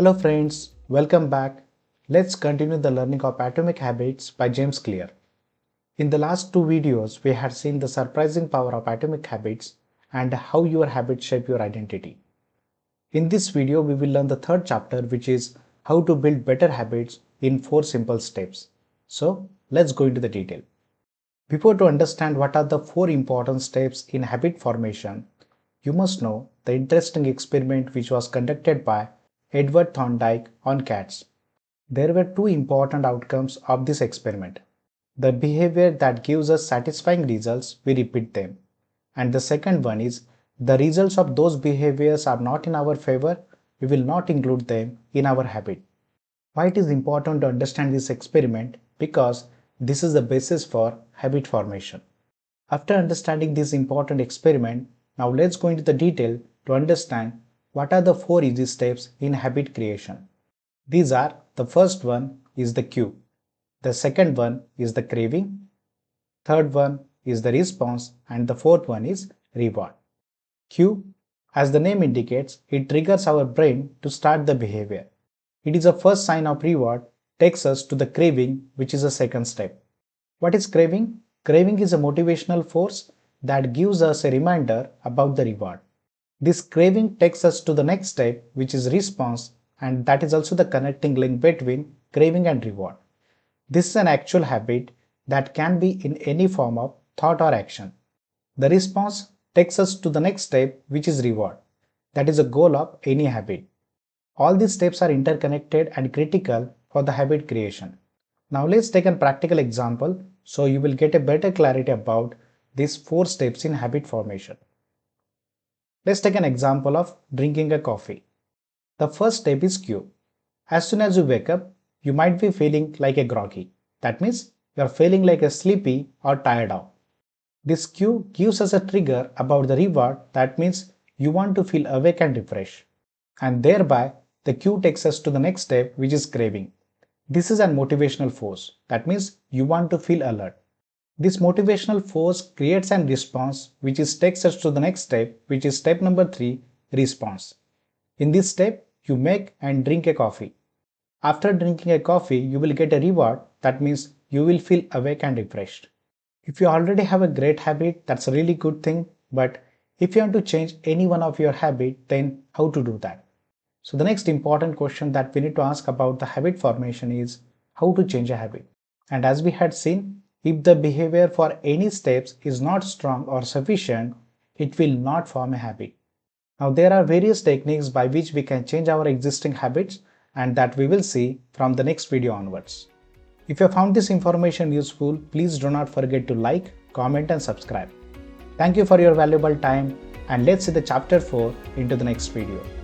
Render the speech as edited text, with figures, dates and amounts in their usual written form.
Hello friends, welcome back. Let's continue the learning of Atomic Habits by James Clear. In the last two videos, we had seen the surprising power of atomic habits and how your habits shape your identity. In this video, we will learn the third chapter, which is how to build better habits in 4 simple steps. So let's go into the detail. Before to understand what are the 4 important steps in habit formation, you must know the interesting experiment which was conducted by Edward Thorndike on cats. There were 2 important outcomes of this experiment. The behavior that gives us satisfying results, we repeat them. And the second one is the results of those behaviors are not in our favor, we will not include them in our habit. Why it is important to understand this experiment? Because this is the basis for habit formation. After understanding this important experiment, now let's go into the detail to understand what are the 4 easy steps in habit creation. These are: the first one is the cue, the second one is the craving, third one is the response, and the fourth one is reward. Cue, as the name indicates, it triggers our brain to start the behavior. It is a first sign of reward, takes us to the craving, which is the second step. What is craving? Craving is a motivational force that gives us a reminder about the reward. This craving takes us to the next step, which is response, and that is also the connecting link between craving and reward. This is an actual habit that can be in any form of thought or action. The response takes us to the next step, which is reward. That is a goal of any habit. All these steps are interconnected and critical for the habit creation. Now let's take a practical example so you will get a better clarity about these 4 steps in habit formation. Let's take an example of drinking a coffee. The first step is cue. As soon as you wake up, you might be feeling like a groggy. That means you are feeling like a sleepy or tired out. This cue gives us a trigger about the reward. That means you want to feel awake and refreshed. And thereby, the cue takes us to the next step, which is craving. This is a motivational force. That means you want to feel alert. This motivational force creates a response which takes us to the next step, which is step number 3, response. In this step, you make and drink a coffee. After drinking a coffee, you will get a reward. That means you will feel awake and refreshed. If you already have a great habit, that's a really good thing. But if you want to change any one of your habit, then how to do that? So the next important question that we need to ask about the habit formation is how to change a habit. And as we had seen, if the behavior for any steps is not strong or sufficient, it will not form a habit. Now there are various techniques by which we can change our existing habits, and that we will see from the next video onwards. If you found this information useful, please do not forget to like, comment and subscribe. Thank you for your valuable time, and let's see the chapter 4 into the next video.